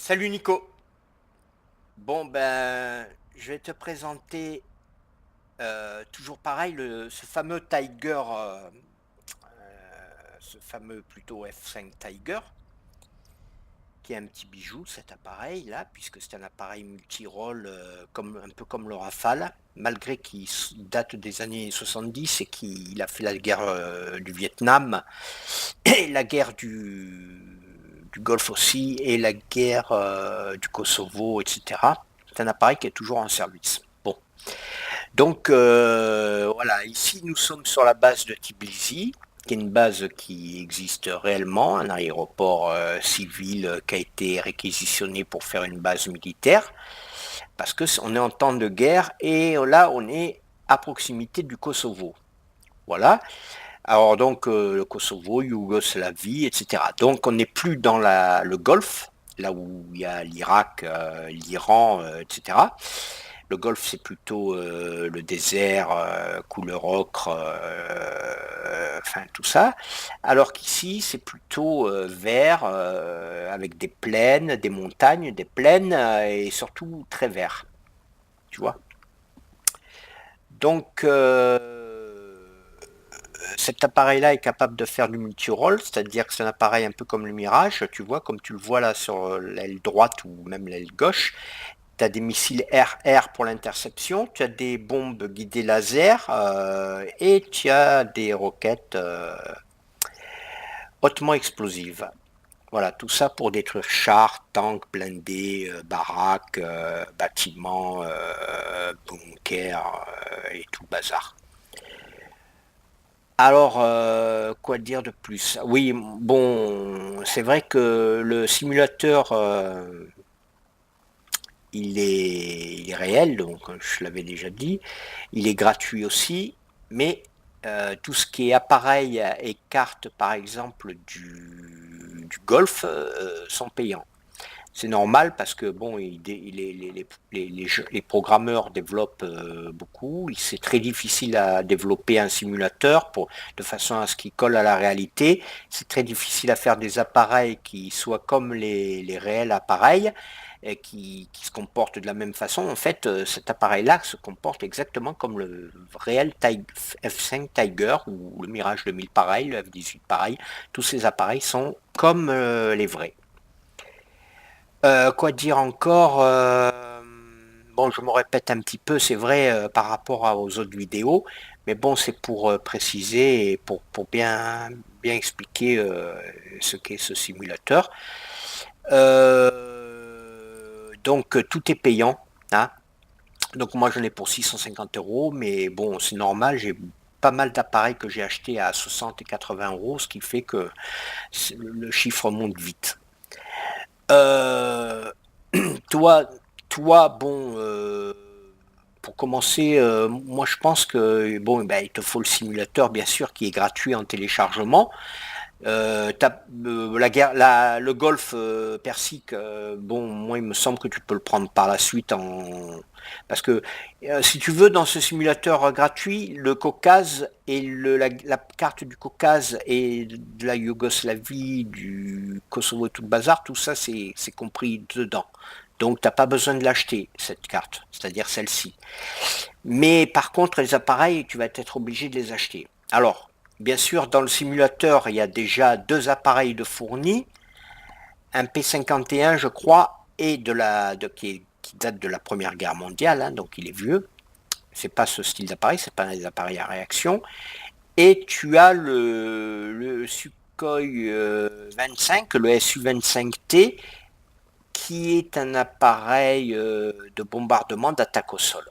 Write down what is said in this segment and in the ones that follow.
Salut Nico. Bon ben, je vais te présenter toujours pareil ce fameux Tiger, ce fameux plutôt F5 Tiger, qui est un petit bijou cet appareil là, puisque c'est un appareil multi-rôle un peu comme le Rafale, malgré qu'il date des années 70 et qu'il a fait la guerre du Vietnam et la guerre du Golfe aussi et la guerre du Kosovo, etc. C'est un appareil qui est toujours en service. Bon, donc voilà, ici nous sommes sur la base de Tbilissi, qui est une base qui existe réellement, un aéroport civil qui a été réquisitionné pour faire une base militaire, parce que on est en temps de guerre et là on est à proximité du Kosovo. Voilà. Alors donc le Kosovo, Yougoslavie, etc. Donc on n'est plus dans le Golfe, là où il y a l'Irak, l'Iran, etc. Le Golfe, c'est plutôt le désert, couleur ocre, enfin tout ça. Alors qu'ici, c'est plutôt vert, avec des plaines, des montagnes, des plaines, et surtout très vert, tu vois. Donc, cet appareil-là est capable de faire du multi-rôle, c'est-à-dire que c'est un appareil un peu comme le Mirage, tu vois, comme tu le vois là sur l'aile droite ou même l'aile gauche. Tu as des missiles air-air pour l'interception, tu as des bombes guidées laser et tu as des roquettes hautement explosives. Voilà, tout ça pour détruire chars, tanks, blindés, baraques, bâtiments, bunkers et tout le bazar. Alors, quoi dire de plus? Oui, bon, c'est vrai que le simulateur, il est réel, donc je l'avais déjà dit. Il est gratuit aussi, mais tout ce qui est appareil et carte, par exemple, du golf, sont payants. C'est normal parce que bon, les programmeurs développent beaucoup. C'est très difficile à développer un simulateur de façon à ce qu'il colle à la réalité. C'est très difficile à faire des appareils qui soient comme les réels appareils et qui se comportent de la même façon. En fait, cet appareil-là se comporte exactement comme le réel F5 Tiger ou le Mirage 2000 pareil, le F18 pareil. Tous ces appareils sont comme les vrais. Quoi dire encore? Bon, je me répète un petit peu, c'est vrai par rapport aux autres vidéos, mais bon, c'est pour préciser et pour bien expliquer ce qu'est ce simulateur. Donc, tout est payant, hein. Donc, moi, j'en ai pour 650 euros, mais bon, c'est normal, j'ai pas mal d'appareils que j'ai achetés à 60 et 80 euros, ce qui fait que le chiffre monte vite. Euh, Toi, bon, pour commencer, moi je pense que bon, ben, il te faut le simulateur, bien sûr, qui est gratuit en téléchargement. Le golf Persique, bon, moi il me semble que tu peux le prendre par la suite parce que si tu veux dans ce simulateur gratuit, le Caucase et la carte du Caucase et de la Yougoslavie, du Kosovo, tout le bazar, tout ça c'est compris dedans. Donc t'as pas besoin de l'acheter cette carte, c'est-à-dire celle-ci. Mais par contre les appareils, tu vas être obligé de les acheter. Alors bien sûr, dans le simulateur, il y a déjà deux appareils de fournis, un P51, je crois, et qui date de la Première Guerre mondiale, hein, donc il est vieux. C'est pas ce style d'appareil, c'est pas des appareils à réaction. Et tu as le Sukhoi 25, le Su-25T, qui est un appareil de bombardement d'attaque au sol.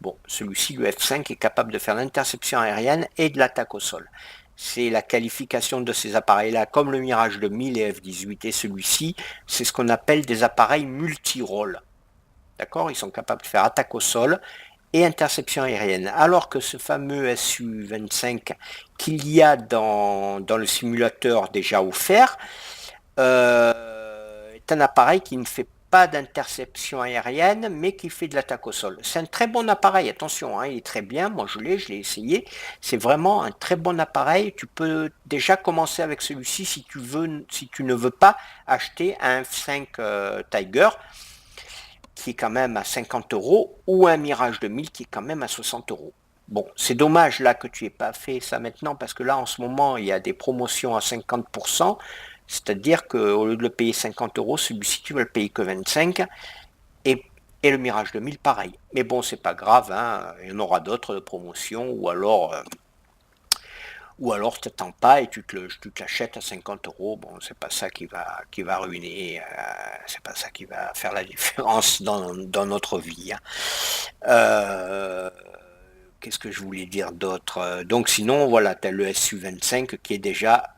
Bon, celui-ci, le F5, est capable de faire l'interception aérienne et de l'attaque au sol. C'est la qualification de ces appareils-là, comme le Mirage 2000 et F-18 et celui-ci, c'est ce qu'on appelle des appareils multi-rôles. D'accord? Ils sont capables de faire attaque au sol et interception aérienne. Alors que ce fameux Su-25 qu'il y a dans le simulateur déjà offert, est un appareil qui ne fait pas d'interception aérienne, mais qui fait de l'attaque au sol. C'est un très bon appareil, attention, hein, il est très bien, moi je l'ai essayé. C'est vraiment un très bon appareil. Tu peux déjà commencer avec celui-ci si tu ne veux pas acheter un F5 Tiger, qui est quand même à 50 euros, ou un Mirage 2000 qui est quand même à 60 euros. Bon, c'est dommage là que tu n'aies pas fait ça maintenant, parce que là en ce moment il y a des promotions à 50%, c'est-à-dire qu'au lieu de le payer 50 euros, celui-ci tu vas le payer que 25, et, et le Mirage 2000 pareil. Mais bon, c'est pas grave, hein, il y en aura d'autres de promotions, ou alors tu n'attends pas et tu te l'achètes à 50 euros. Bon, c'est pas ça qui va ruiner, c'est pas ça qui va faire la différence dans notre vie, hein. Qu'est-ce que je voulais dire d'autre? Donc sinon, voilà, tu as le SU25 qui est déjà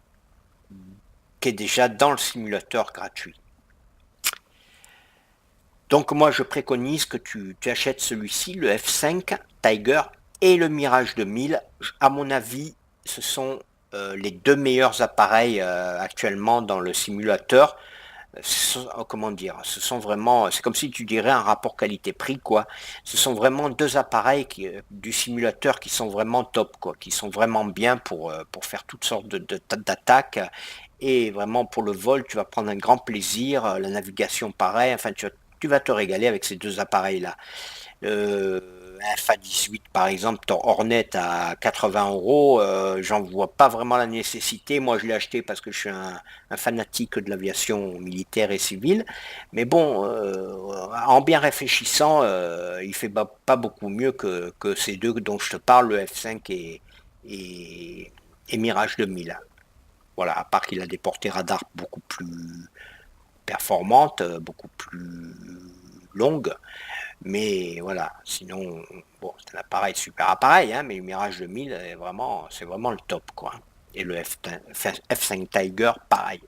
dans le simulateur gratuit. Donc moi, je préconise que tu achètes celui-ci, le F5 Tiger et le Mirage 2000. À mon avis, ce sont les deux meilleurs appareils actuellement dans le simulateur. Comment dire, ce sont vraiment, c'est comme si tu dirais un rapport qualité-prix, quoi. Ce sont vraiment deux appareils du simulateur qui sont vraiment top, quoi, qui sont vraiment bien pour faire toutes sortes d'attaques. Et vraiment pour le vol, tu vas prendre un grand plaisir, la navigation pareil, enfin tu vas te régaler avec ces deux appareils-là. Un FA18 par exemple, ton Hornet à 80 euros, j'en vois pas vraiment la nécessité. Moi je l'ai acheté parce que je suis un fanatique de l'aviation militaire et civile. Mais bon, en bien réfléchissant, il fait pas beaucoup mieux que ces deux dont je te parle, le F5 et Mirage 2000. Voilà, à part qu'il a des portées radar beaucoup plus performantes, beaucoup plus longues. Mais voilà, sinon, bon, c'est un appareil, super appareil, hein, mais le Mirage 2000, c'est vraiment le top, quoi. Et le F5 Tiger, pareil.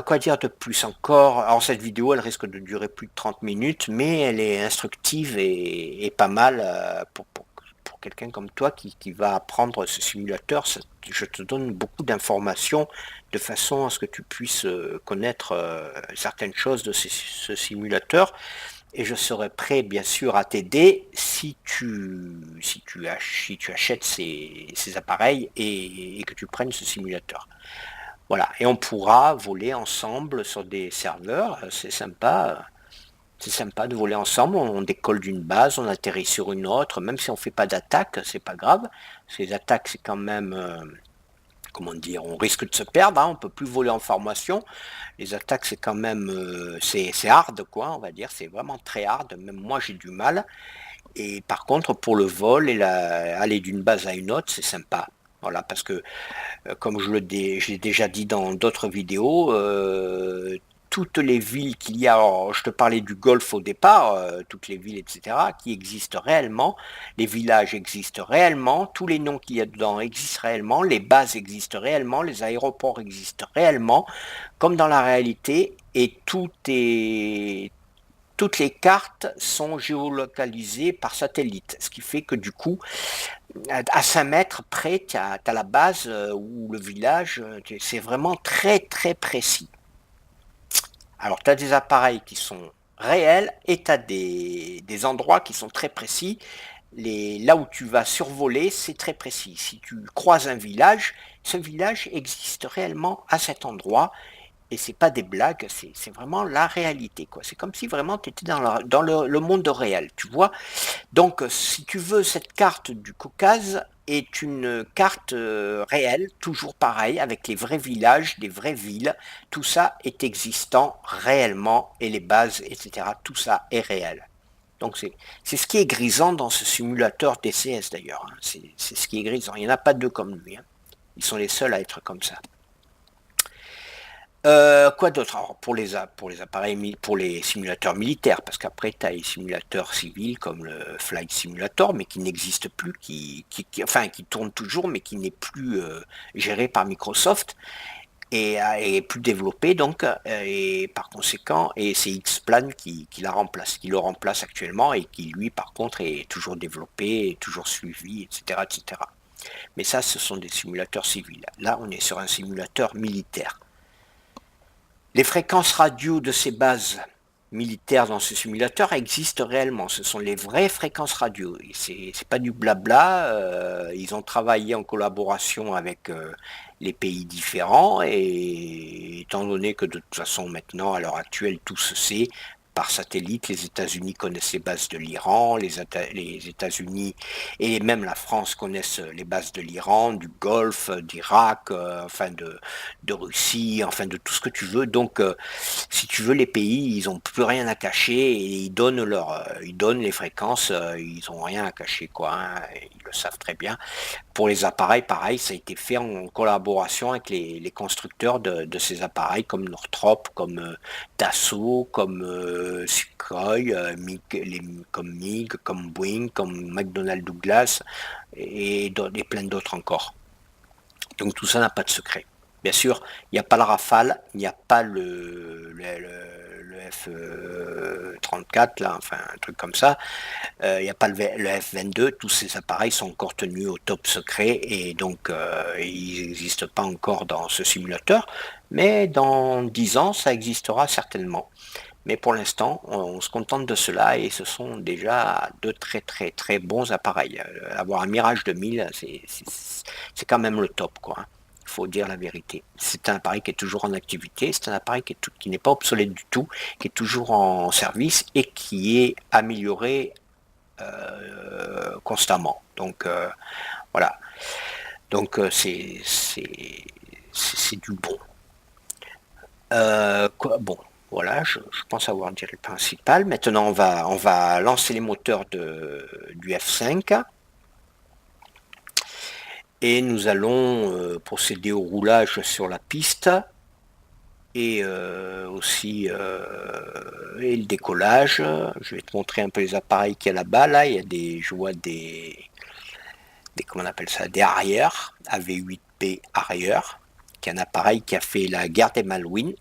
Quoi dire de plus encore? Alors cette vidéo, elle risque de durer plus de 30 minutes, mais elle est instructive et pas mal pour quelqu'un comme toi qui va apprendre ce simulateur. Je te donne beaucoup d'informations de façon à ce que tu puisses connaître certaines choses de ce simulateur. Et je serai prêt, bien sûr, à t'aider si tu achètes ces appareils et que tu prennes ce simulateur. Voilà, et on pourra voler ensemble sur des serveurs, c'est sympa de voler ensemble, on décolle d'une base, on atterrit sur une autre, même si on ne fait pas d'attaque, c'est pas grave, ces attaques c'est quand même, comment dire, on risque de se perdre, hein, on ne peut plus voler en formation, les attaques c'est quand même, c'est hard quoi, on va dire, c'est vraiment très hard, même moi j'ai du mal, et par contre pour le vol et aller d'une base à une autre, c'est sympa. Voilà, parce que comme je l'ai déjà dit dans d'autres vidéos, toutes les villes qu'il y a, alors, je te parlais du Golfe au départ, toutes les villes, etc., qui existent réellement, les villages existent réellement, tous les noms qu'il y a dedans existent réellement, les bases existent réellement, les aéroports existent réellement, comme dans la réalité, et toutes les cartes sont géolocalisées par satellite, ce qui fait que du coup, à 5 mètres près, tu as la base ou le village, c'est vraiment très très précis. Alors tu as des appareils qui sont réels et tu as des endroits qui sont très précis. Là où tu vas survoler, c'est très précis. Si tu croises un village, ce village existe réellement à cet endroit. Et c'est pas des blagues, c'est vraiment la réalité, quoi. C'est comme si vraiment tu étais dans le monde réel, tu vois. Donc, si tu veux, cette carte du Caucase est une carte réelle, toujours pareil, avec les vrais villages, des vraies villes. Tout ça est existant réellement, et les bases, etc. Tout ça est réel. Donc, c'est ce qui est grisant dans ce simulateur DCS d'ailleurs, hein. C'est ce qui est grisant. Il n'y en a pas deux comme lui, hein. Ils sont les seuls à être comme ça. Quoi d'autre? Alors pour les appareils, pour les simulateurs militaires, parce qu'après tu as les simulateurs civils comme le Flight Simulator, mais qui n'existe plus, enfin qui tourne toujours, mais qui n'est plus géré par Microsoft et plus développé donc, et par conséquent, et c'est X-Plan qui le remplace actuellement et qui lui par contre est toujours développé, toujours suivi, etc., etc. Mais ça, ce sont des simulateurs civils. Là, on est sur un simulateur militaire. Les fréquences radio de ces bases militaires dans ce simulateur existent réellement. Ce sont les vraies fréquences radio. C'est pas du blabla. Ils ont travaillé en collaboration avec les pays différents et étant donné que de toute façon maintenant, à l'heure actuelle, tout se sait, par satellite, les États-Unis connaissent les bases de l'Iran, les États-Unis et même la France connaissent les bases de l'Iran, du Golfe, d'Irak, enfin de Russie, enfin de tout ce que tu veux. Donc, si tu veux, les pays, ils n'ont plus rien à cacher et ils donnent les fréquences, ils n'ont rien à cacher, quoi. Hein, ils le savent très bien. Pour les appareils, pareil, ça a été fait en collaboration avec les constructeurs de ces appareils, comme Northrop, comme Dassault, comme Sukhoi, comme MiG, comme Boeing, comme McDonnell Douglas et plein d'autres encore. Donc tout ça n'a pas de secret. Bien sûr, il n'y a pas le Rafale, il n'y a pas le F-34, là, enfin un truc comme ça, il n'y a pas le F-22, tous ces appareils sont encore tenus au top secret et donc ils n'existent pas encore dans ce simulateur, mais dans 10 ans ça existera certainement. Mais pour l'instant, on se contente de cela et ce sont déjà de très très très bons appareils. Avoir un Mirage 2000, c'est quand même le top, quoi. Hein. Il faut dire la vérité. C'est un appareil qui est toujours en activité, c'est un appareil qui n'est pas obsolète du tout, qui est toujours en service et qui est amélioré constamment. Donc voilà. Donc c'est du bon. Bon, voilà, je pense avoir dit le principal. Maintenant, on va lancer les moteurs du F5 et nous allons procéder au roulage sur la piste et aussi et le décollage. Je vais te montrer un peu les appareils qu'il y a là-bas. Là, il y a je vois comment on appelle ça, des arrières, AV8P arrière, qui est un appareil qui a fait la guerre des Malouines.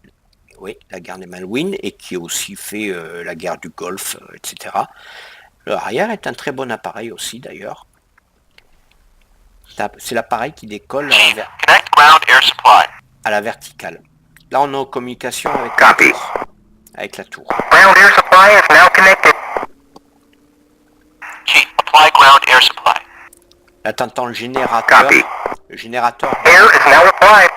Oui, la guerre des Malouines et qui a aussi fait la guerre du Golfe, etc. Le arrière est un très bon appareil aussi d'ailleurs. C'est l'appareil qui décolle à la verticale. Là, on est en communication avec la tour. Ground air supply is now connected. Chief, apply ground air supply. Là, t'entends le générateur. Copy. Le générateur air is now applied.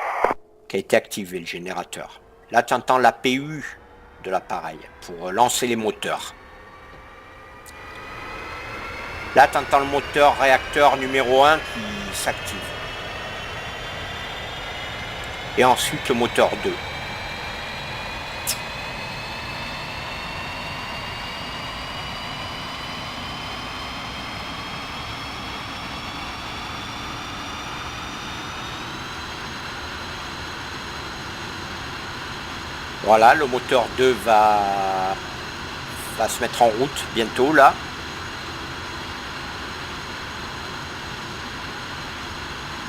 Qui a été activé, le générateur. Là, tu entends la PU de l'appareil pour lancer les moteurs. Là, tu entends le moteur réacteur numéro 1 qui s'active. Et ensuite, le moteur 2. Voilà, le moteur 2 va se mettre en route bientôt là.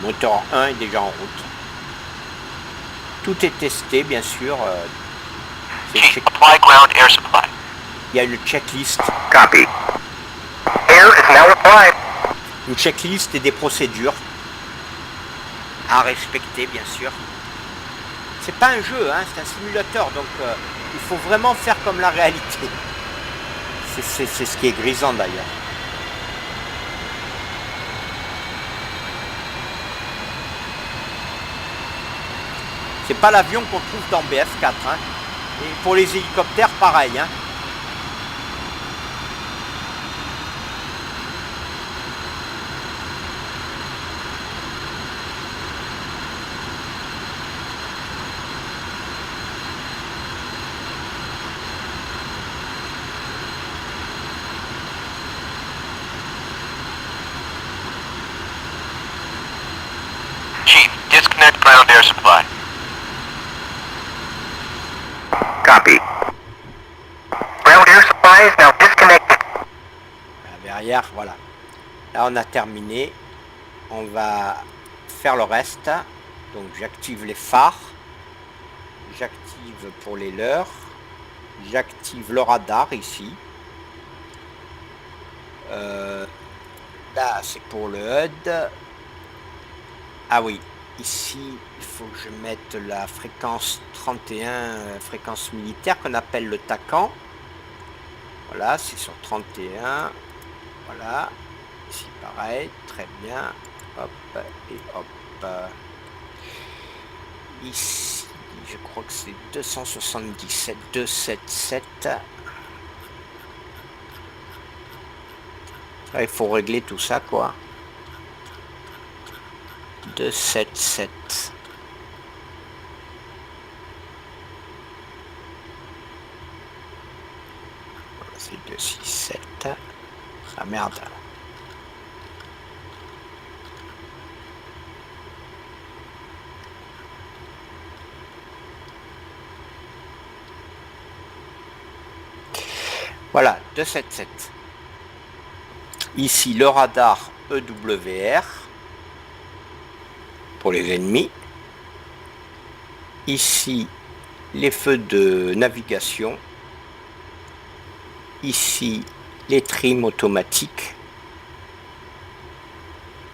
Moteur 1 est déjà en route. Tout est testé bien sûr. Il y a une checklist. Copy. Air is now applied. Une checklist et des procédures à respecter bien sûr. C'est pas un jeu, hein, c'est un simulateur, donc il faut vraiment faire comme la réalité. C'est ce qui est grisant d'ailleurs. C'est pas l'avion qu'on trouve dans BF4. Hein. Et pour les hélicoptères, pareil. Hein. Chief, disconnect ground air supply. Copy. Ground air supply is now disconnected. Derrière, voilà. Là, on a terminé. On va faire le reste. Donc, j'active les phares. J'active pour les leurres. J'active le radar ici. Là, c'est pour le HUD. Ah oui, ici, il faut que je mette la fréquence 31, fréquence militaire qu'on appelle le TACAN. Voilà, c'est sur 31. Voilà. Ici, pareil. Très bien. Hop, et hop. Ici, je crois que c'est 277, 277. Là, il faut régler tout ça, quoi. 277. C'est 267. Ah merde. Voilà, 277. Ici, le radar EWR pour les ennemis. Ici, les feux de navigation. Ici, les trims automatiques.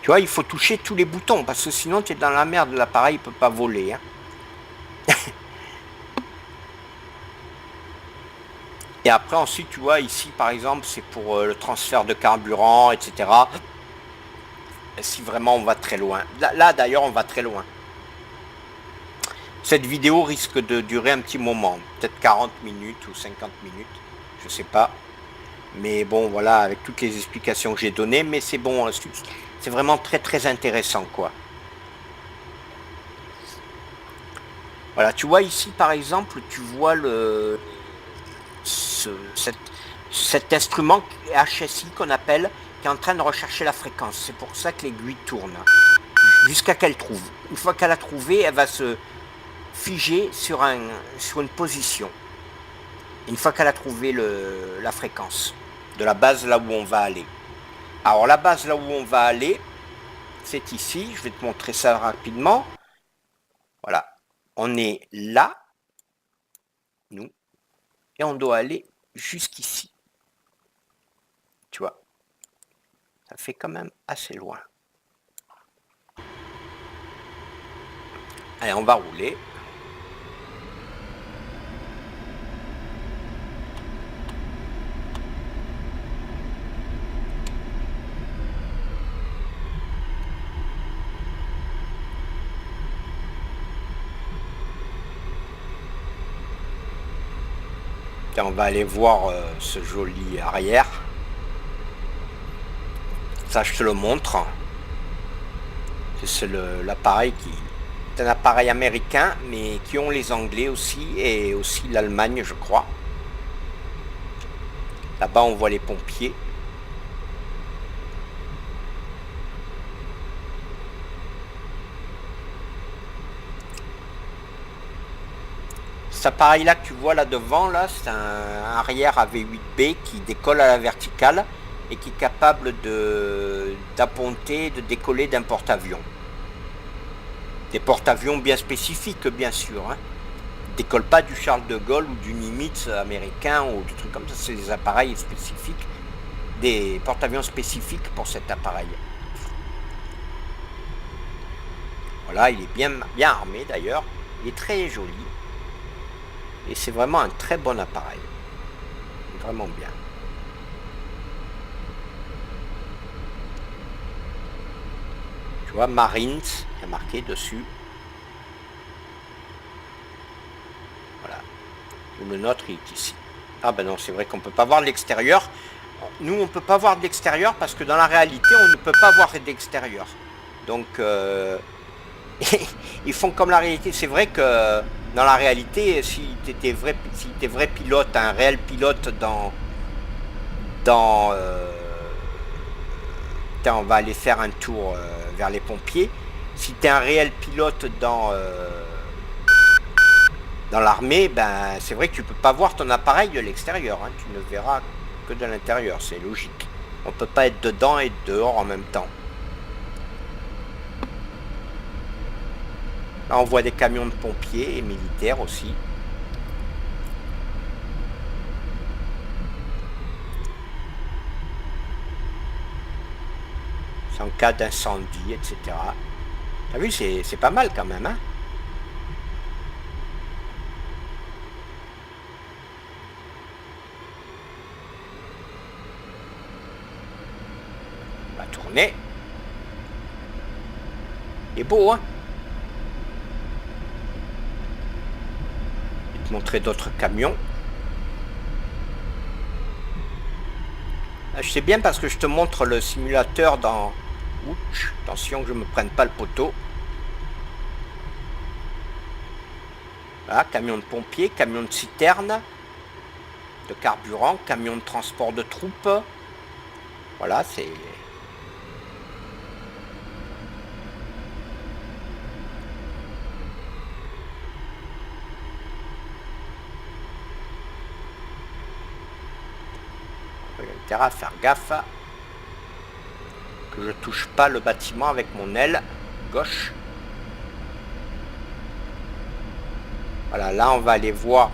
Tu vois, il faut toucher tous les boutons parce que sinon tu es dans la merde, l'appareil ne peut pas voler. Hein. Et après ensuite, tu vois, ici par exemple, c'est pour le transfert de carburant, etc. Si vraiment on va très loin. Là d'ailleurs, on va très loin. Cette vidéo risque de durer un petit moment, peut-être 40 minutes ou 50 minutes, je sais pas. Mais bon, voilà, avec toutes les explications que j'ai données, mais c'est bon, c'est vraiment très très intéressant, quoi. Voilà, tu vois ici par exemple, tu vois cet instrument HSI qu'on appelle, qui est en train de rechercher la fréquence. C'est pour ça que l'aiguille tourne, jusqu'à qu'elle trouve. Une fois qu'elle a trouvé, elle va se figer sur une position. Une fois qu'elle a trouvé la fréquence de la base là où on va aller. Alors la base là où on va aller, c'est ici. Je vais te montrer ça rapidement. Voilà, on est là, nous, et on doit aller jusqu'ici. Tu vois, ça fait quand même assez loin. Allez, on va rouler. On va aller voir ce joli arrière. Ça, je te le montre. C'est l'appareil qui est un appareil américain, mais qui ont les Anglais aussi, et aussi l'Allemagne, je crois. Là-bas, on voit les pompiers. Cet appareil-là que tu vois là devant, là, c'est un arrière AV8B qui décolle à la verticale et qui est capable d'apponter, de décoller d'un porte-avions. Des porte-avions bien spécifiques, bien sûr. Hein. Décolle pas du Charles de Gaulle ou du Nimitz américain ou du truc comme ça. C'est des appareils spécifiques, des porte-avions spécifiques pour cet appareil. Voilà, il est bien armé d'ailleurs. Il est très joli. Et c'est vraiment un très bon appareil. Vraiment bien. Tu vois, Marines, il y a marqué dessus. Voilà. Le nôtre il est ici. Ah ben non, c'est vrai qu'on ne peut pas voir de l'extérieur. Nous, on ne peut pas voir de l'extérieur parce que dans la réalité, on ne peut pas voir de l'extérieur. Donc, ils font comme la réalité. C'est vrai que dans la réalité, si tu étais vrai pilote, un réel pilote on va aller faire un tour vers les pompiers. Si tu es un réel pilote dans l'armée, ben c'est vrai que tu peux pas voir ton appareil de l'extérieur. Hein. Tu ne verras que de l'intérieur, c'est logique. On peut pas être dedans et dehors en même temps. Là, on voit des camions de pompiers et militaires aussi. C'est en cas d'incendie, etc. T'as vu, c'est pas mal quand même, hein. On va tourner. Il est beau, hein. Je vais te montrer d'autres camions. Je sais bien parce que je te montre le simulateur dans... Ouch, attention que je me prenne pas le poteau. Voilà, camion de pompiers, camion de citerne, de carburant, camion de transport de troupes. Voilà, c'est... J'ai intérêt à faire gaffe que je touche pas le bâtiment avec mon aile gauche. Voilà, là on va aller voir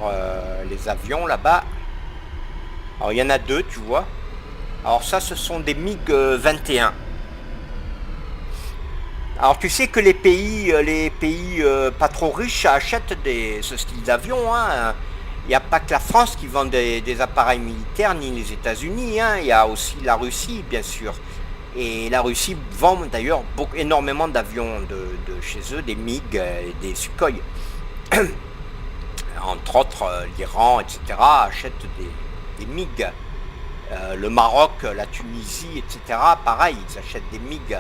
les avions là-bas. Alors il y en a deux, tu vois. Alors ça, ce sont des MiG 21. Alors tu sais que les pays pas trop riches achètent ce style d'avion. Hein. Il n'y a pas que la France qui vend des appareils militaires, ni les États-Unis. Hein. Il y a aussi la Russie, bien sûr. Et la Russie vend d'ailleurs énormément d'avions de chez eux, des MiG et des Sukhoi. Entre autres, l'Iran, etc., achètent des MiG. Le Maroc, la Tunisie, etc., pareil, ils achètent des MiG.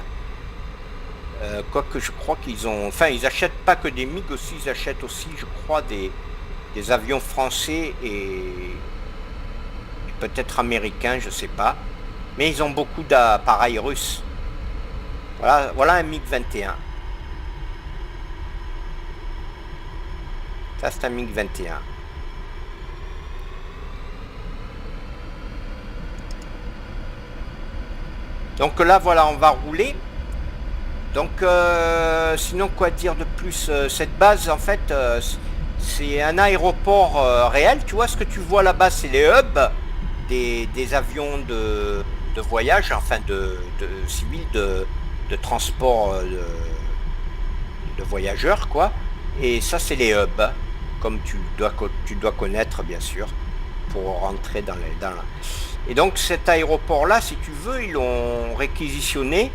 Quoique je crois qu'ils ont... Enfin, ils achètent pas que des MiG aussi, ils achètent aussi, je crois, des avions français et peut-être américains, je sais pas. Mais ils ont beaucoup d'appareils russes. Voilà un MiG 21. Ça, c'est un MiG 21. Donc là, voilà, on va rouler. Donc, sinon, quoi dire de plus? Cette base, en fait, c'est un aéroport réel. Tu vois, ce que tu vois là-bas, c'est les hubs des avions de voyage, enfin de civils de transport de voyageurs, quoi. Et ça, c'est les hubs, comme tu dois connaître, bien sûr, pour rentrer dans la... Et donc, cet aéroport-là, si tu veux, ils l'ont réquisitionné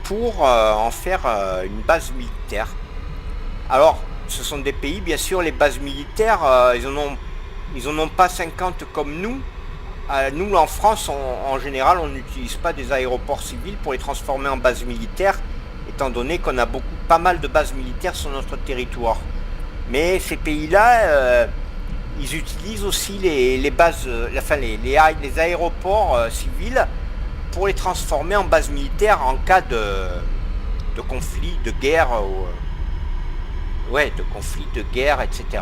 pour en faire une base militaire. Alors, ce sont des pays, bien sûr, les bases militaires, ils en ont pas 50 comme nous. Nous, en France, en général, on n'utilise pas des aéroports civils pour les transformer en bases militaires, étant donné qu'on a pas mal de bases militaires sur notre territoire. Mais ces pays-là, ils utilisent aussi les bases, les aéroports civils pour les transformer en bases militaires en cas de conflit, de guerre, de conflit, de guerre, etc.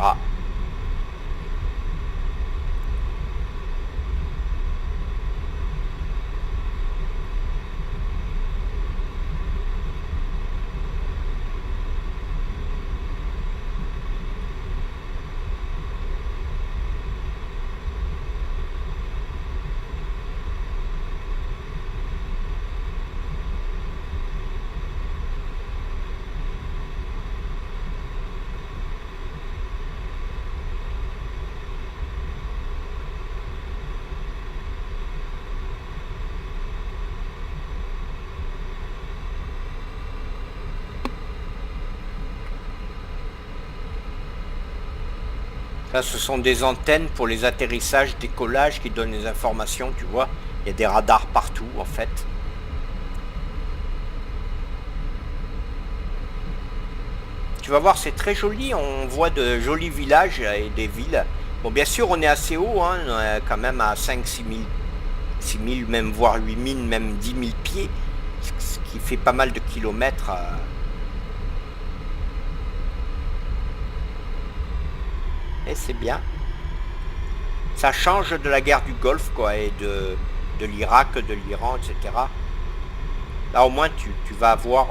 Ça, ce sont des antennes pour les atterrissages, décollages qui donnent les informations, tu vois. Il y a des radars partout, en fait. Tu vas voir, c'est très joli. On voit de jolis villages et des villes. Bon, bien sûr, on est assez haut, hein, on est quand même à 5-6 000, 6 000, même voire 8 000, même 10 000 pieds, ce qui fait pas mal de kilomètres. Et c'est bien. Ça change de la guerre du Golfe, quoi, et de l'Irak, de l'Iran, etc. Là, au moins, tu vas avoir...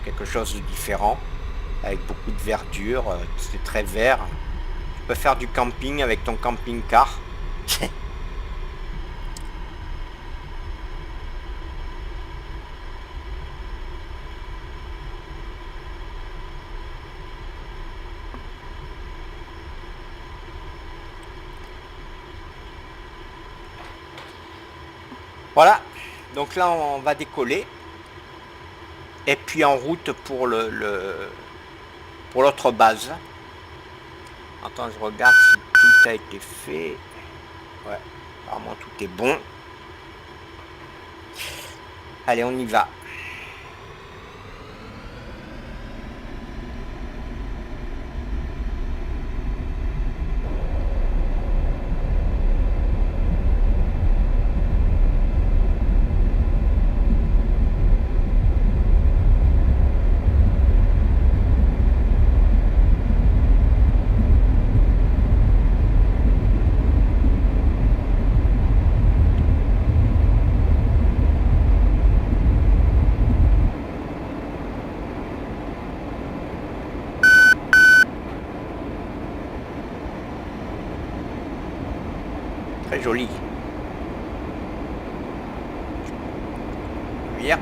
quelque chose de différent, avec beaucoup de verdure, c'est très vert. Tu peux faire du camping avec ton camping-car. Voilà, donc là on va décoller. Et puis en route pour pour l'autre base. Attends, je regarde si tout a été fait. Ouais, apparemment tout est bon. Allez, on y va. Très joli. Bien.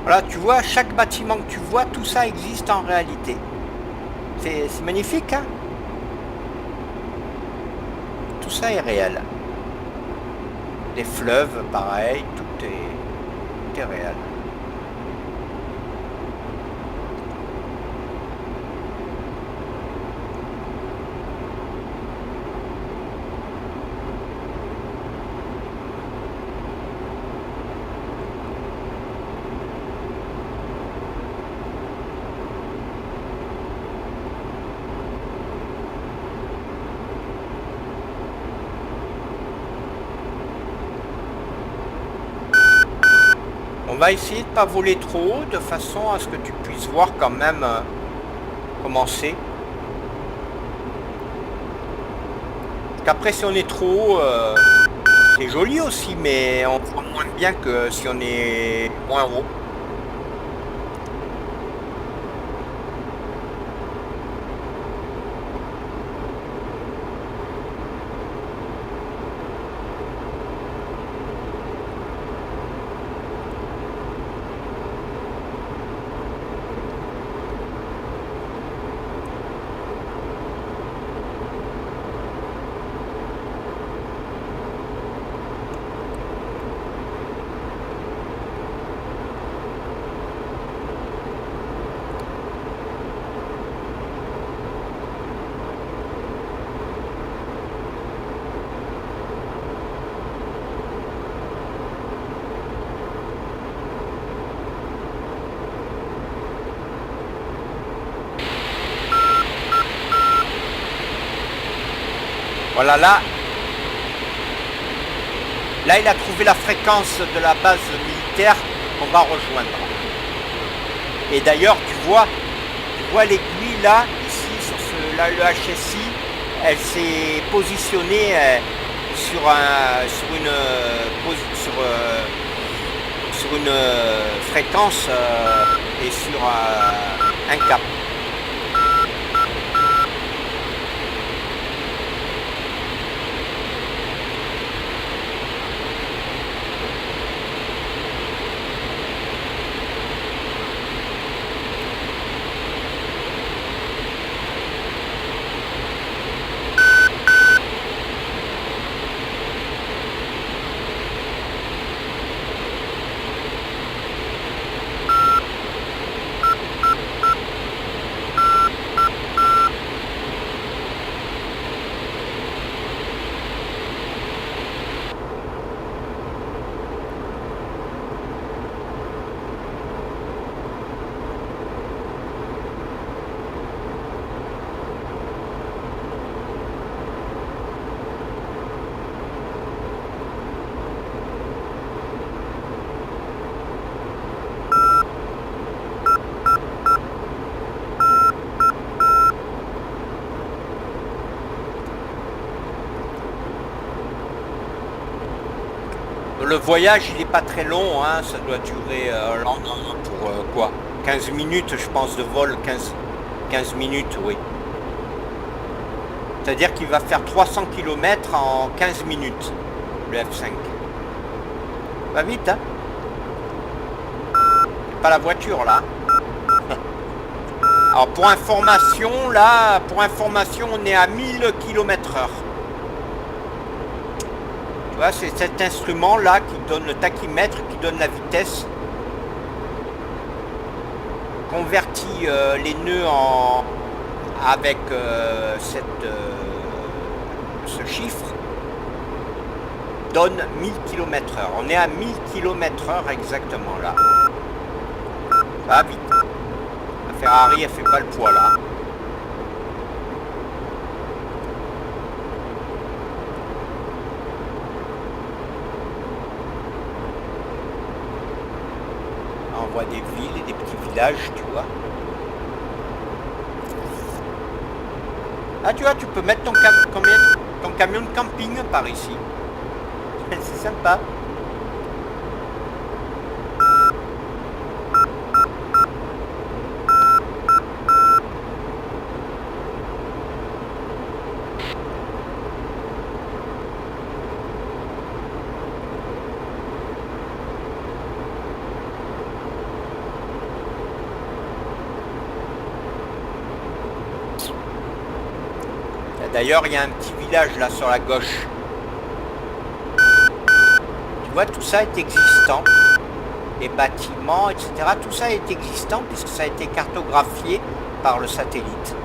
Voilà, tu vois, chaque bâtiment que tu vois, tout ça existe en réalité. C'est magnifique, hein? Tout ça est réel. Les fleuves, pareil, tout est réel. On va essayer de ne pas voler trop haut, de façon à ce que tu puisses voir quand même comment c'est. Parce qu'après, si on est trop haut, c'est joli aussi, mais on voit moins bien que si on est moins haut. Voilà, là, il a trouvé la fréquence de la base militaire qu'on va rejoindre. Et d'ailleurs, tu vois l'aiguille là, ici, sur là, le HSI, elle s'est positionnée sur une fréquence et sur un cap. le voyage, il n'est pas très long, hein, ça doit durer pour quoi 15 minutes, je pense, de vol, 15 minutes, oui. C'est-à-dire qu'il va faire 300 km en 15 minutes, le F5. Va vite, hein. C'est pas la voiture, là. Alors, pour information, là, on est à 1000 km/h. Tu vois, c'est cet instrument-là qui donne le tachymètre, qui donne la vitesse. Convertit les nœuds avec ce chiffre, donne 1000 km/h. On est à 1000 km/h exactement là. Ça va vite. La Ferrari, elle fait pas le poids là. On voit des villes et des petits villages, tu vois. Ah, tu vois, tu peux mettre ton camion de camping par ici. C'est sympa. D'ailleurs, il y a un petit village là sur la gauche. Tu vois, tout ça est existant. Les bâtiments, etc. Tout ça est existant puisque ça a été cartographié par le satellite.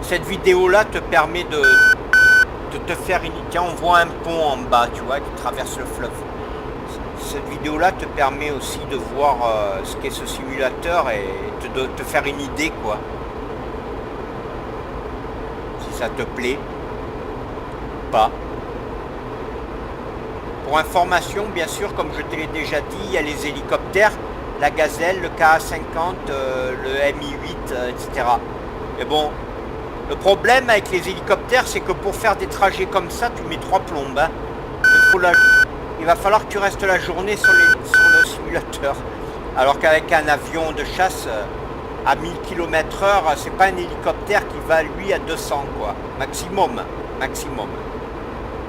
Cette vidéo-là te permet de te faire une... Tiens, on voit un pont en bas, tu vois, qui traverse le fleuve. Cette vidéo-là te permet aussi de voir ce qu'est ce simulateur et de te faire une idée, quoi. Si ça te plaît. Pas. Pour information, bien sûr, comme je te l'ai déjà dit, il y a les hélicoptères, la Gazelle, le KA-50, le Mi-8, etc. Mais bon, le problème avec les hélicoptères, c'est que pour faire des trajets comme ça, tu mets 3 plombes. Hein. Il va falloir que tu restes la journée sur le simulateur. Alors qu'avec un avion de chasse à 1000 km/h, c'est pas un hélicoptère qui va lui à 200 quoi. Maximum.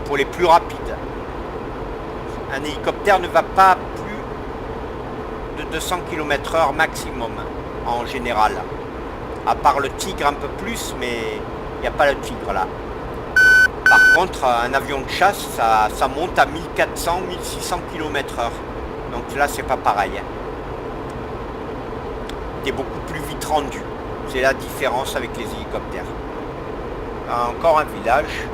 Pour les plus rapides. Un hélicoptère ne va pas plus de 200 km/h maximum en général. À part le Tigre un peu plus, mais il n'y a pas le Tigre là. Par contre, un avion de chasse, ça monte à 1400-1600 km/h. Donc là, c'est pas pareil. T'es beaucoup plus vite rendu. C'est la différence avec les hélicoptères. Encore un village.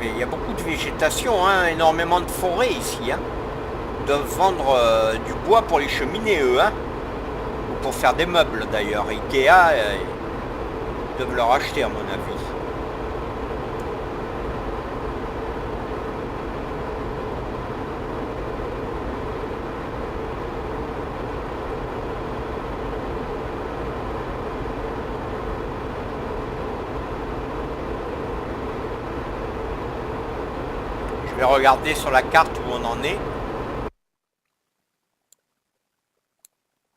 Il y a beaucoup de végétation, hein, énormément de forêts ici. Hein. Ils doivent vendre du bois pour les cheminées, eux. Hein, ou pour faire des meubles, d'ailleurs. Ikea, ils doivent leur acheter, à mon avis. Je vais regarder sur la carte où on en est.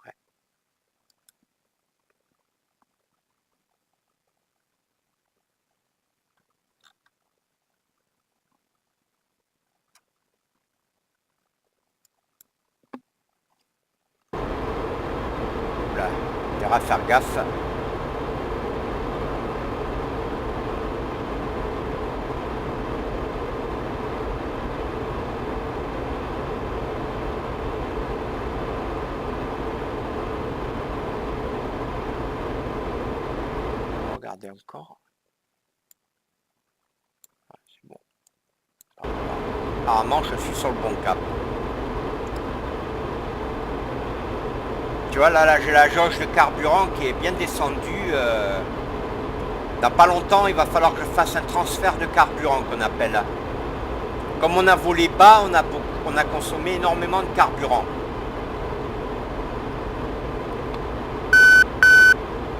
Ouais. à faire gaffe. Regardez encore. C'est bon. Apparemment, je suis sur le bon cap. Tu vois, là j'ai la jauge de carburant qui est bien descendue. Dans pas longtemps, il va falloir que je fasse un transfert de carburant qu'on appelle. Comme on a volé bas, on a consommé énormément de carburant.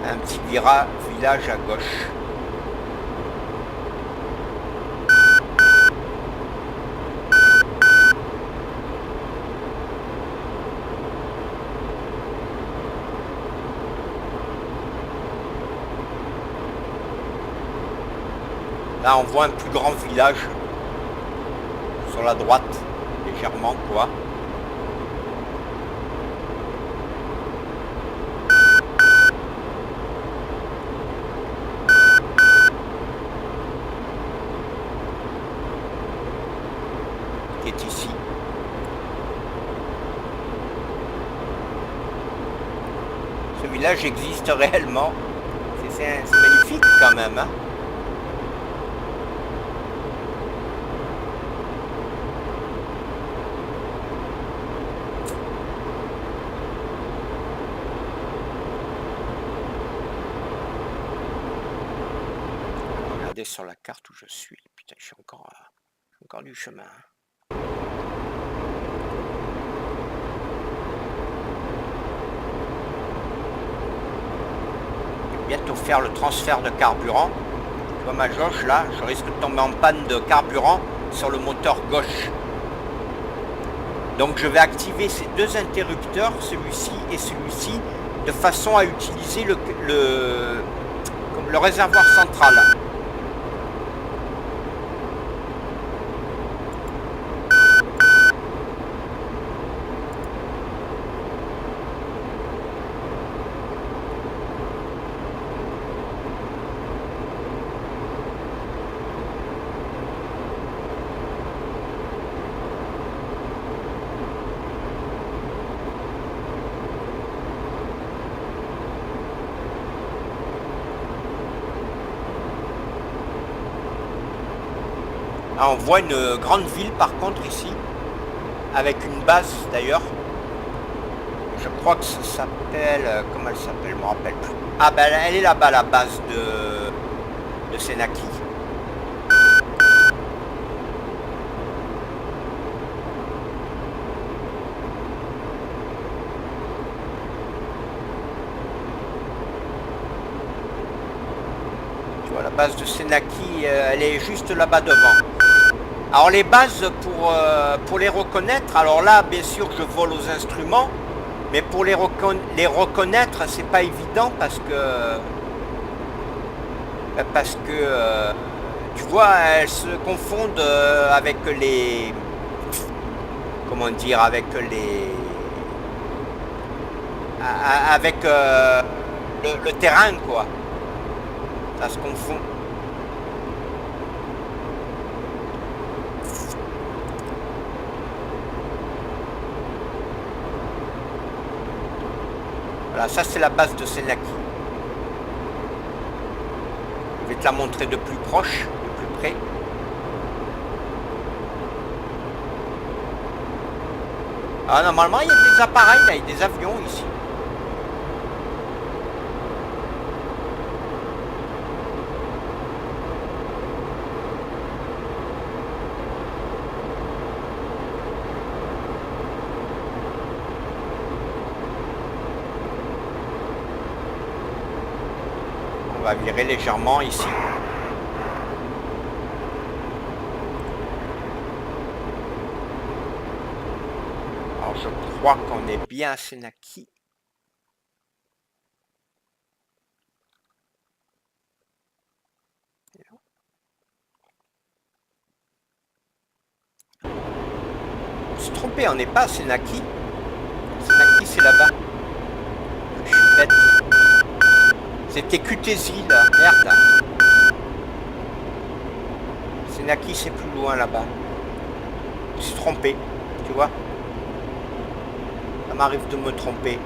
Un petit village à gauche. Là, on voit un plus grand village sur la droite, légèrement, quoi. Qui est ici. Ce village existe réellement. C'est magnifique quand même, hein. Sur la carte où je suis. Putain, je suis encore du chemin. Je vais bientôt faire le transfert de carburant. Tu vois ma jauge là, je risque de tomber en panne de carburant sur le moteur gauche. Donc je vais activer ces deux interrupteurs, celui-ci et celui-ci, de façon à utiliser le réservoir central. Ah, on voit une grande ville par contre ici, avec une base d'ailleurs. Je crois que ça s'appelle... Comment elle s'appelle? Je me rappelle plus. Ah ben elle est là-bas, la base de Senaki. Tu vois, la base de Senaki, elle est juste là-bas devant. Alors les bases, pour les reconnaître, alors là bien sûr je vole aux instruments, mais pour les reconnaître c'est pas évident parce que tu vois, elles se confondent avec les, comment dire, avec le terrain, quoi. Ça se confond. Voilà, ça c'est la base de Senaki. Je vais te la montrer de plus proche, de plus près. Ah, normalement il y a des appareils là, il y a des avions ici. On va virer légèrement ici. Alors je crois qu'on est bien à Senaki. On s'est trompé, on n'est pas à Senaki. Senaki c'est là-bas. Je suis bête. C'était QTZ là, merde. Senaki c'est plus loin là-bas. Je me suis trompé, tu vois. Ça m'arrive de me tromper.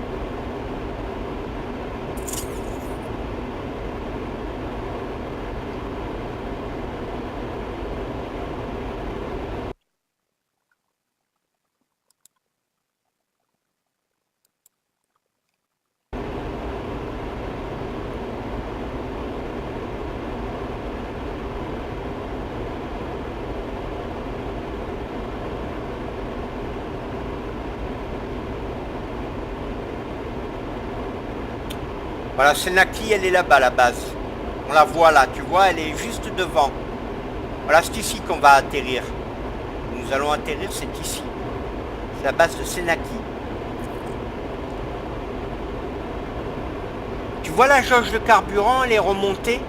Voilà, Senaki, elle est là-bas, la base. On la voit là, tu vois, elle est juste devant. Voilà, c'est ici qu'on va atterrir. Nous allons atterrir, c'est ici. C'est la base de Senaki. Tu vois la jauge de carburant, elle est remontée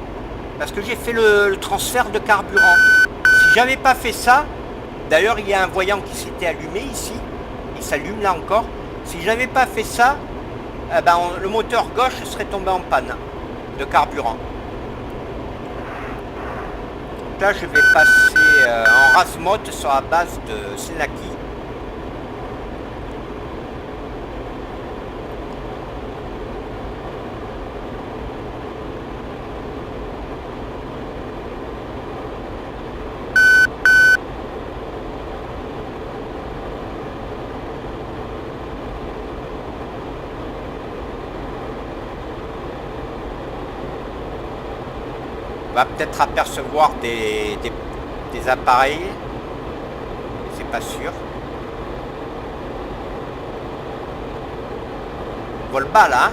parce que j'ai fait le transfert de carburant. Si j'avais pas fait ça, d'ailleurs il y a un voyant qui s'était allumé ici, il s'allume là encore. Si j'avais pas fait ça, le moteur gauche serait tombé en panne de carburant. Donc là je vais passer en race mode sur la base de Senaki. On va peut-être apercevoir des appareils, c'est pas sûr. On vole bas là, hein.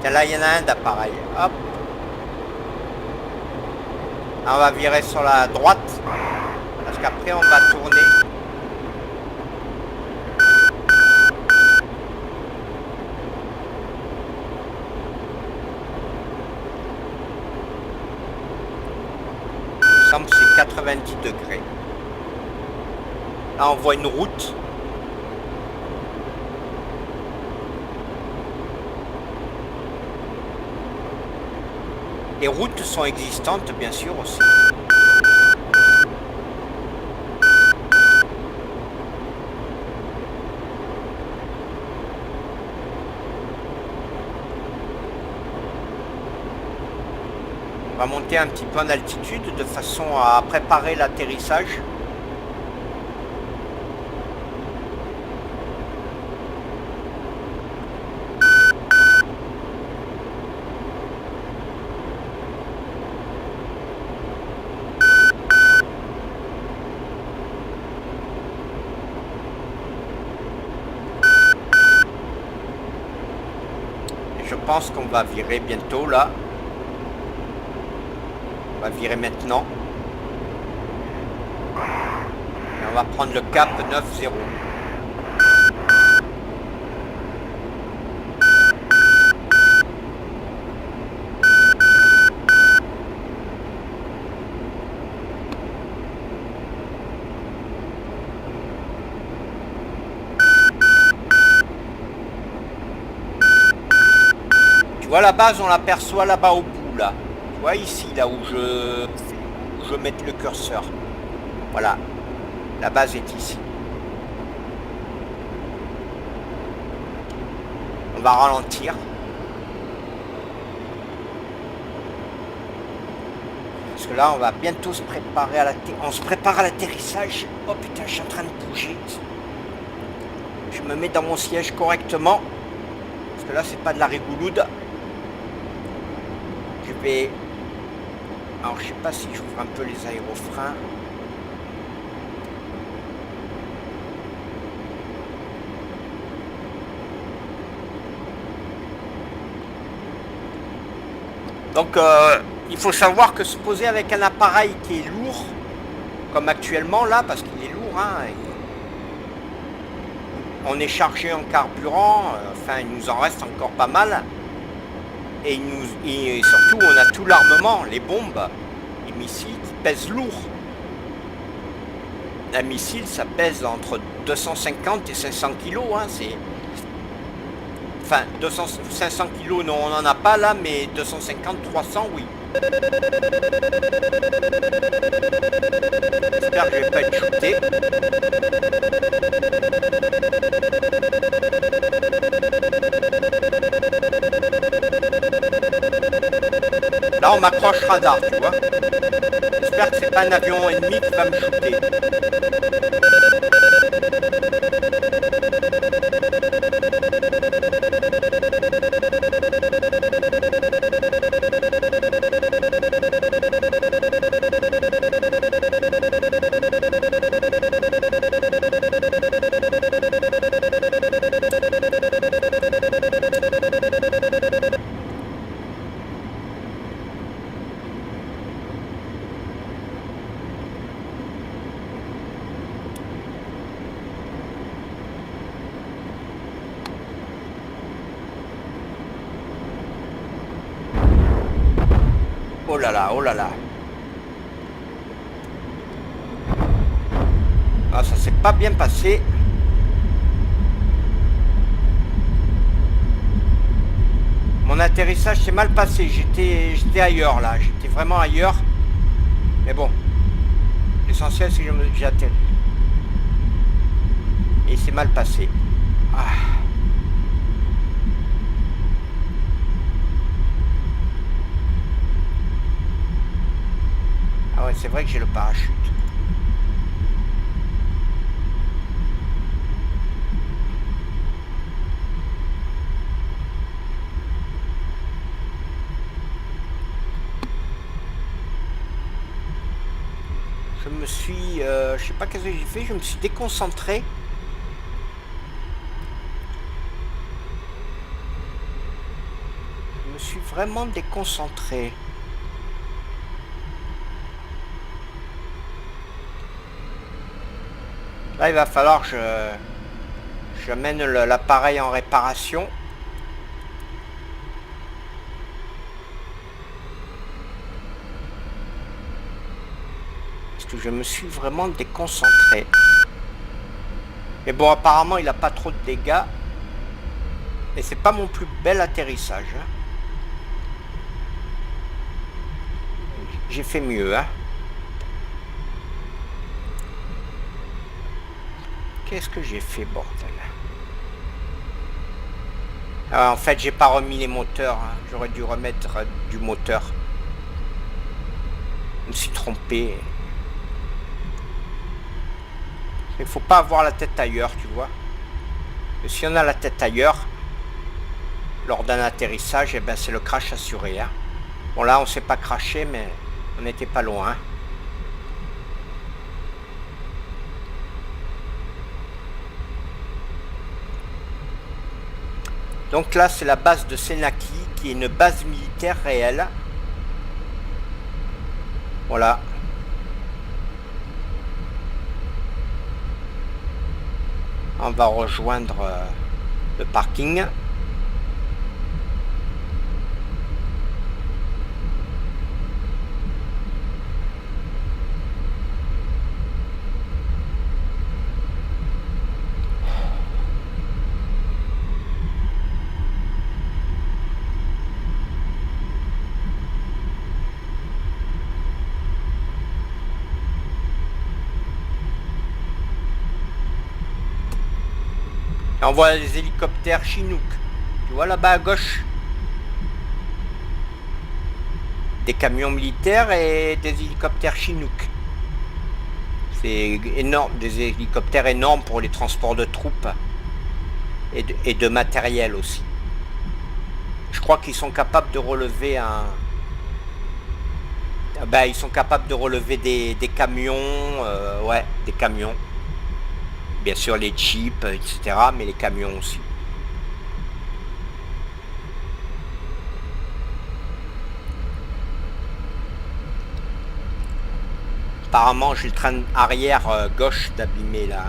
Tiens, là il y en a un d'appareil, hop. On va virer sur la droite, parce qu'après on va tourner. Il semble que c'est 90 degrés. Là on voit une route. Les routes sont existantes bien sûr aussi. On va monter un petit peu en altitude de façon à préparer l'atterrissage. Je pense qu'on va virer bientôt là. On va virer maintenant. Et on va prendre le cap 9-0. Tu vois la base, on l'aperçoit là-bas au bout là. Tu vois ici, là où je mets le curseur. Voilà. La base est ici. On va ralentir. Parce que là, on va bientôt se préparer à on se prépare à l'atterrissage. Oh putain, je suis en train de bouger. Je me mets dans mon siège correctement. Parce que là, c'est pas de la rigouloude. Je vais... Alors, je sais pas si j'ouvre un peu les aérofreins. Donc, il faut savoir que se poser avec un appareil qui est lourd, comme actuellement là, parce qu'il est lourd, hein, on est chargé en carburant, enfin, il nous en reste encore pas mal. Et surtout, on a tout l'armement, les bombes, les missiles qui pèsent lourd. Un missile, ça pèse entre 250 et 500 kilos. Hein, Enfin, 200, 500 kilos, non, on n'en a pas là, mais 250, 300, oui. J'espère que je vais pas être shooté. Là, on m'accroche radar, tu vois. J'espère que c'est pas un avion ennemi qui va me shooter. Oh là là, oh là là. Ah, ça s'est pas bien passé. Mon atterrissage s'est mal passé. J'étais ailleurs là. J'étais vraiment ailleurs. Mais bon. L'essentiel c'est que j'ai atterri. Et c'est mal passé. Ah. Ah ouais, c'est vrai que j'ai le parachute. Je sais pas qu'est-ce que j'ai fait, je me suis déconcentré. Je me suis vraiment déconcentré. Là, il va falloir que j'amène l'appareil en réparation. Parce que je me suis vraiment déconcentré. Mais bon, apparemment, il n'a pas trop de dégâts. Et c'est pas mon plus bel atterrissage. Hein. J'ai fait mieux. Hein. Qu'est-ce que j'ai fait, bordel? Ah, en fait, j'ai pas remis les moteurs. Hein. J'aurais dû remettre du moteur. Je me suis trompé. Il faut pas avoir la tête ailleurs, tu vois. Et si on a la tête ailleurs, lors d'un atterrissage, eh ben c'est le crash assuré. Hein. Bon là, on s'est pas crashé, mais on n'était pas loin. Donc là, c'est la base de Senaki, qui est une base militaire réelle. Voilà. On va rejoindre le parking. Et on voit les hélicoptères Chinook. Tu vois là-bas à gauche? Des camions militaires et des hélicoptères Chinook. C'est énorme, des hélicoptères énormes pour les transports de troupes et de matériel aussi. Je crois qu'ils sont capables de relever un... Ben, ils sont capables de relever des camions, ouais, des camions. Bien sûr les jeeps, etc., mais les camions aussi. Apparemment, j'ai le train arrière gauche d'abîmer là.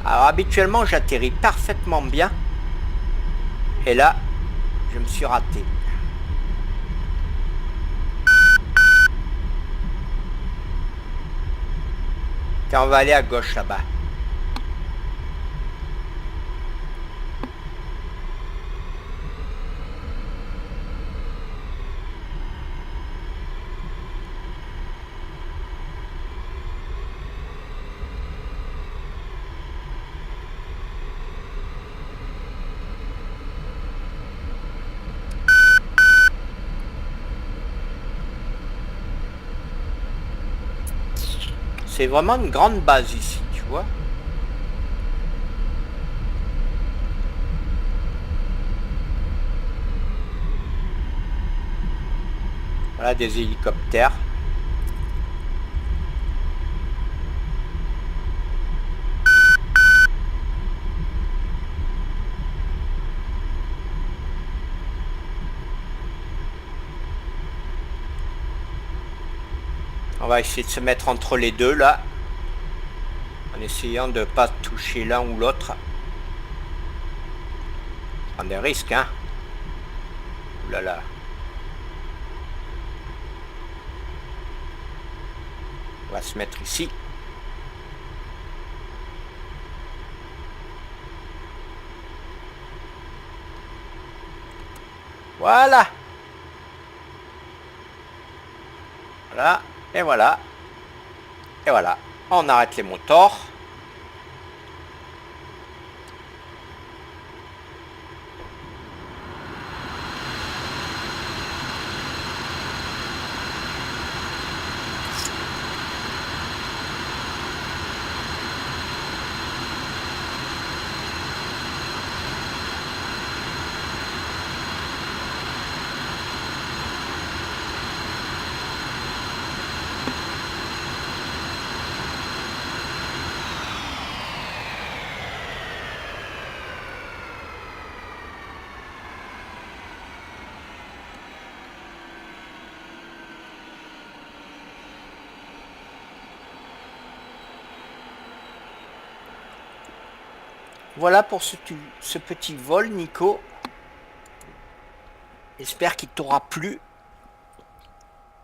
Alors habituellement, j'atterris parfaitement bien. Et là, je me suis raté. Tiens, on va aller à gauche là-bas. C'est vraiment une grande base ici, tu vois. Voilà des hélicoptères. On va essayer de se mettre entre les deux là, en essayant de ne pas toucher l'un ou l'autre. Prendre des risques, hein. Ouh là là. On va se mettre ici. Voilà. Voilà. Et voilà. Et voilà. On arrête les moteurs. Voilà pour ce petit vol, Nico. J'espère qu'il t'aura plu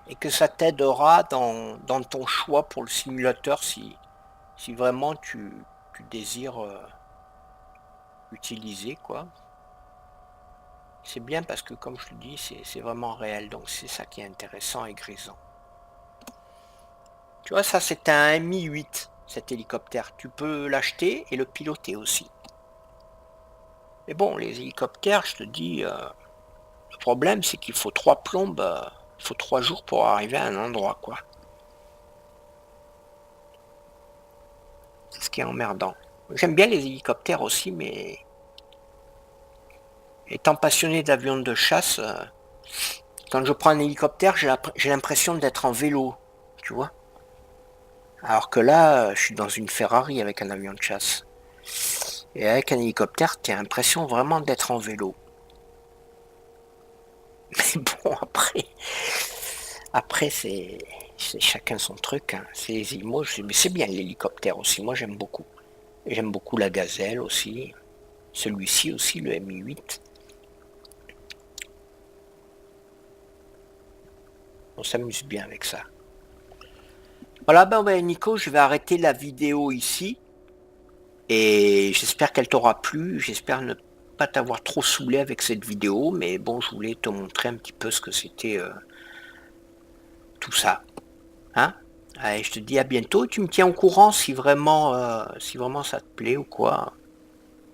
et que ça t'aidera dans ton choix pour le simulateur si vraiment tu désires utiliser, quoi. C'est bien parce que, comme je le dis, c'est vraiment réel, donc c'est ça qui est intéressant et grisant. Tu vois, ça c'est un Mi-8, cet hélicoptère. Tu peux l'acheter et le piloter aussi. Mais bon, les hélicoptères, je te dis, le problème c'est qu'il faut 3 plombes, il faut 3 jours pour arriver à un endroit, quoi. C'est ce qui est emmerdant. J'aime bien les hélicoptères aussi, mais étant passionné d'avions de chasse, quand je prends un hélicoptère, j'ai l'impression d'être en vélo, tu vois. Alors que là, je suis dans une Ferrari avec un avion de chasse. Et avec un hélicoptère, tu as l'impression vraiment d'être en vélo. Mais bon, après c'est chacun son truc. Hein. Moi, mais c'est bien l'hélicoptère aussi. Moi, j'aime beaucoup. J'aime beaucoup la Gazelle aussi. Celui-ci aussi, le Mi-8. On s'amuse bien avec ça. Voilà, ben Nico, je vais arrêter la vidéo ici. Et j'espère qu'elle t'aura plu. J'espère ne pas t'avoir trop saoulé avec cette vidéo. Mais bon, je voulais te montrer un petit peu ce que c'était tout ça. Hein? Allez, je te dis à bientôt. Tu me tiens au courant si vraiment ça te plaît ou quoi.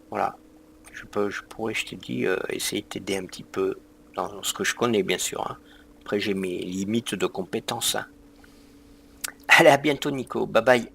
Voilà. Je pourrais, je te dis, essayer de t'aider un petit peu dans ce que je connais, bien sûr. Hein. Après, j'ai mes limites de compétences. Hein. Allez, à bientôt, Nico. Bye bye.